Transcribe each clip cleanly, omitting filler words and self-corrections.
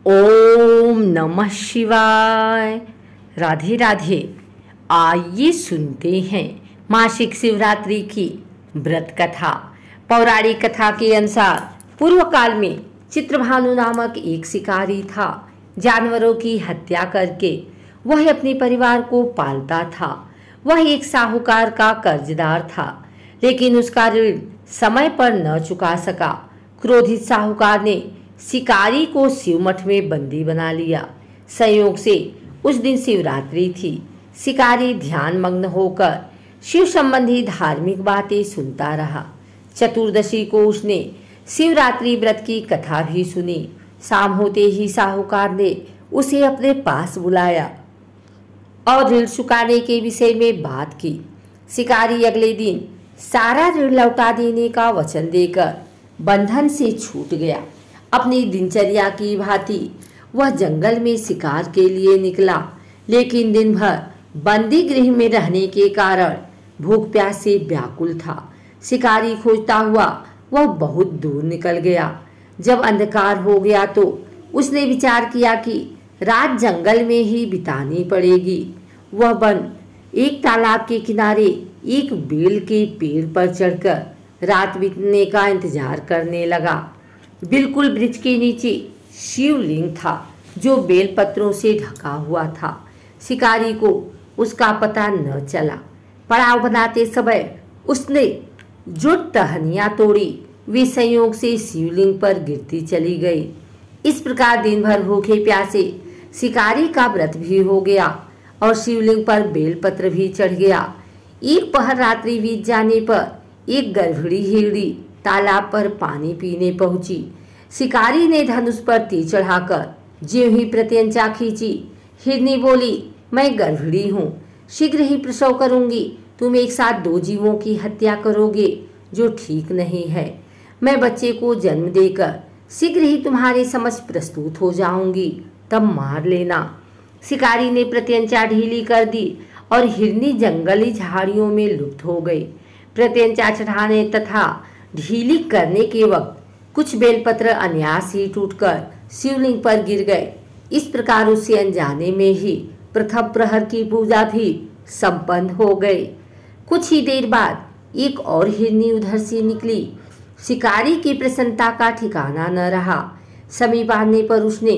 ओम नमः शिवाय। राधे राधे। आइए सुनते हैं मासिक शिवरात्रि की व्रत कथा। पौराणिक कथा के अनुसार पूर्व काल में चित्रभानु नामक एक शिकारी था। जानवरों की हत्या करके वह अपने परिवार को पालता था। वह एक साहूकार का कर्जदार था, लेकिन उसका ऋण समय पर न चुका सका। क्रोधित साहूकार ने शिकारी को शिव मठ में बंदी बना लिया। संयोग से उस दिन शिवरात्रि थी। शिकारी ध्यान मग्न होकर शिव संबंधी धार्मिक बातें सुनता रहा। चतुर्दशी को उसने शिवरात्रि व्रत की कथा भी सुनी। शाम होते ही साहूकार ने उसे अपने पास बुलाया और ऋण चुकाने के विषय में बात की। शिकारी अगले दिन सारा ऋण लौटा देने का वचन देकर बंधन से छूट गया। अपनी दिनचर्या की भांति वह जंगल में शिकार के लिए निकला, लेकिन दिन भर बंदी गृह में रहने के कारण भूख प्यास से व्याकुल था। शिकारी खोजता हुआ वह बहुत दूर निकल गया। जब अंधकार हो गया तो उसने विचार किया कि रात जंगल में ही बितानी पड़ेगी। वह वन एक तालाब के किनारे एक बेल के पेड़ पर चढ़कर रात बीतने का इंतजार करने लगा। बिल्कुल वृक्ष के नीचे शिवलिंग था, जो बेल पत्रों से ढका हुआ था। शिकारी को उसका पता न चला। पड़ाव बनाते समय उसने जो टहनियां तोड़ी वे संयोग से शिवलिंग पर गिरती चली गई। इस प्रकार दिन भर भूखे प्यासे शिकारी का व्रत भी हो गया और शिवलिंग पर बेलपत्र भी चढ़ गया। एक पहर रात्रि बीत जाने पर एक गर्भिणी हिरणी तालाब पर पानी पीने पहुंची। शिकारी ने धनुष पर तीर चढ़ाकर ज्यों ही प्रत्यंचा खींची। हिरनी बोली, मैं गर्भिणी हूँ, शीघ्र ही प्रसव करूंगी। तुम एक साथ दो जीवों की हत्या करोगे, जो ठीक नहीं है। मैं बच्चे को जन्म देकर शीघ्र ही तुम्हारे समक्ष प्रस्तुत हो जाऊंगी, तब मार लेना। शिकारी ने प्रत्यंचा ढीली कर दी और हिरनी जंगली झाड़ियों में लुप्त हो गई। प्रत्यंचा चढ़ाने तथा ढीली करने के वक्त कुछ बेलपत्र अनायास ही टूटकर शिवलिंग पर गिर गए। इस प्रकार उससे अनजाने में ही प्रथम प्रहर की पूजा भी संपन्न हो गई। कुछ ही देर बाद एक और हिरनी उधर से निकली। शिकारी की प्रसन्नता का ठिकाना न रहा। समीप आने पर उसने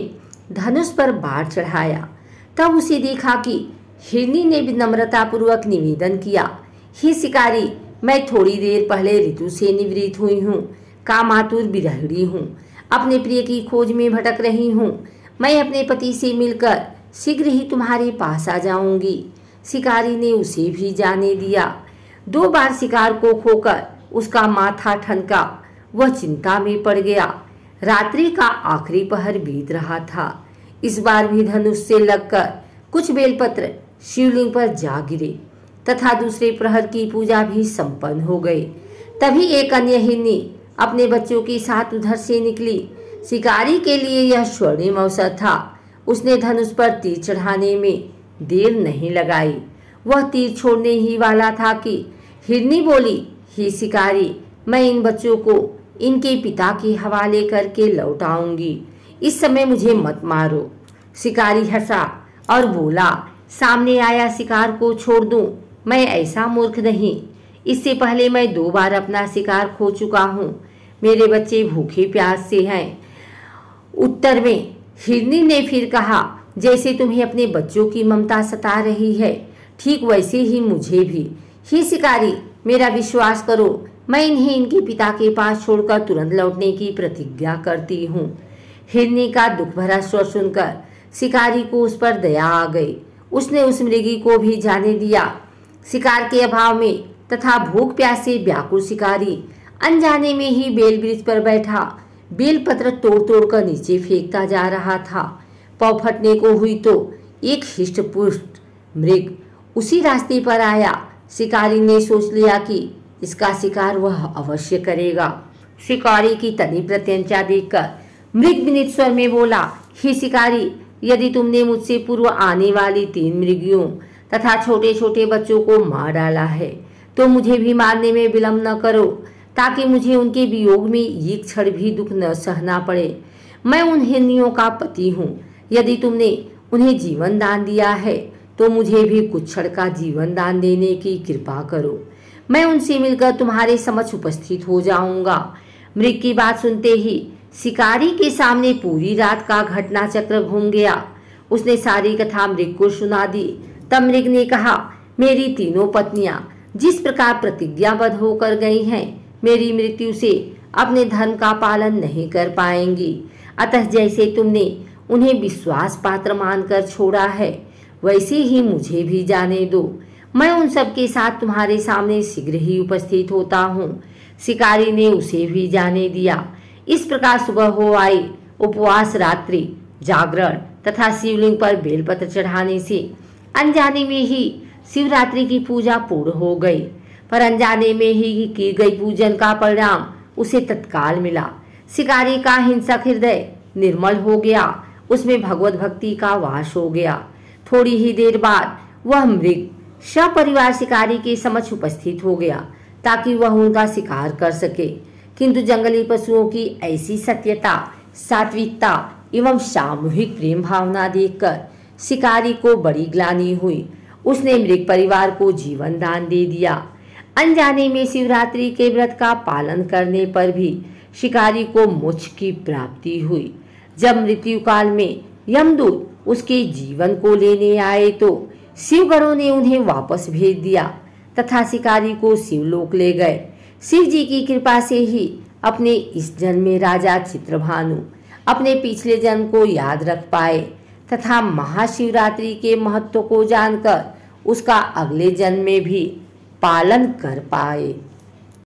धनुष पर बाढ़ चढ़ाया। तब उसे देखा कि हिरनी ने विनम्रता पूर्वक निवेदन किया, हे शिकारी, मैं थोड़ी देर पहले ऋतु से निवृत्त हुई हूँ, कामातुर विरहिणी हूँ, अपने प्रिय की खोज में भटक रही हूँ। मैं अपने पति से मिलकर शीघ्र ही तुम्हारे पास आ जाऊंगी। शिकारी ने उसे भी जाने दिया। 2 बार शिकार को खोकर उसका माथा ठनका। वह चिंता में पड़ गया। रात्रि का आखिरी पहर बीत रहा था। इस बार भी धनुष से लगकर कुछ बेलपत्र शिवलिंग पर जा गिरे तथा दूसरे प्रहर की पूजा भी संपन्न हो गई। तभी एक अन्य हिरनी अपने बच्चों के साथ उधर से निकली। शिकारी के लिए यह स्वर्णिम अवसर था। उसने धनुष पर तीर चढ़ाने में देर नहीं लगाई। वह तीर छोड़ने ही वाला था कि हिरनी बोली, हे शिकारी, मैं इन बच्चों को इनके पिता के हवाले करके लौट आऊंगी। इस समय मुझे मत मारो। शिकारी हंसा और बोला, सामने आया शिकार को छोड़ दूं? मैं ऐसा मूर्ख नहीं। इससे पहले मैं 2 बार अपना शिकार खो चुका हूँ। मेरे बच्चे भूखे प्यास से हैं। उत्तर में हिरनी ने फिर कहा, जैसे तुम्हें अपने बच्चों की ममता सता रही है, ठीक वैसे ही मुझे भी। हे शिकारी, मेरा विश्वास करो, मैं इन्हें इनके पिता के पास छोड़कर तुरंत लौटने की प्रतिज्ञा करती हूँ। हिरनी का दुख भरा स्वर सुनकर शिकारी को उस पर दया आ गई। उसने उस मृगी को भी जाने दिया। शिकार के अभाव में तथा भूख प्यास से व्याकुल शिकारी अनजाने में ही बेल वृक्ष पर बैठा बेल पत्र तोड़ तोड़ कर नीचे फेंकता जा रहा था। पाँव फटने को हुई तो एक हिष्ट पुष्ट मृग उसी रास्ते पर आया। शिकारी ने सोच लिया कि इसका शिकार वह अवश्य करेगा। शिकारी की तनी प्रत्यंचा देखकर मृग विनीत स्वर में बोला, हे शिकारी, यदि तुमने मुझसे पूर्व आने वाली 3 मृगियों तथा छोटे छोटे बच्चों को मार डाला है, तो मुझे भी मारने में विलंब न करो, ताकि मुझे उनके वियोग में एक क्षण भी दुख न सहना पड़े। मैं उन हिरनियों का पति हूँ। यदि तुमने उन्हें जीवन दान दिया है तो मुझे भी कुछ क्षण का जीवन दान देने की कृपा करो। मैं उनसे मिलकर तुम्हारे समक्ष उपस्थित हो जाऊंगा। मृग की बात सुनते ही शिकारी के सामने पूरी रात का घटना चक्र घूम गया। उसने सारी कथा मृग को सुना दी। तब मृग ने कहा, मेरी तीनों पत्नियां जिस प्रकार प्रतिज्ञाबद्ध होकर गई हैं, मेरी मृत्यु से अपने धर्म का पालन नहीं कर पाएंगी। अतः जैसे तुमने उन्हें विश्वास पात्र मानकर छोड़ा है, वैसे ही मुझे भी जाने दो। मैं उन सब के साथ तुम्हारे सामने शीघ्र ही उपस्थित होता हूँ। शिकारी ने उसे भी जाने दिया। इस प्रकार सुबह हो आई। उपवास, रात्रि जागरण तथा शिवलिंग पर बेलपत्र चढ़ाने से अनजाने में ही शिवरात्रि की पूजा पूर्ण हो गई। पर अनजाने में ही की गई पूजन का परिणाम उसे तत्काल मिला। शिकारी का हिंसक हृदय निर्मल हो गया, उसमें भगवत भक्ति का वास हो गया। थोड़ी ही देर बाद वह मृग सपरिवार शिकारी के समक्ष उपस्थित हो गया ताकि वह उनका शिकार कर सके। किंतु जंगली पशुओं की ऐसी सत्यता, सात्विकता एवं सामूहिक प्रेम भावना देखकर शिकारी को बड़ी ग्लानि हुई। उसने मृग परिवार को जीवन दान दे दिया। अनजाने में शिवरात्रि के व्रत का पालन करने पर भी शिकारी को मोक्ष की प्राप्ति हुई। जब मृत्यु काल में यमदूत उसके जीवन को लेने आए तो शिवगणों ने उन्हें वापस भेज दिया तथा शिकारी को शिवलोक ले गए। शिव जी की कृपा से ही अपने इस जन्म में राजा चित्रभानु अपने पिछले जन्म को याद रख पाए तथा महाशिवरात्रि के महत्व को जानकर उसका अगले जन्म में भी पालन कर पाए।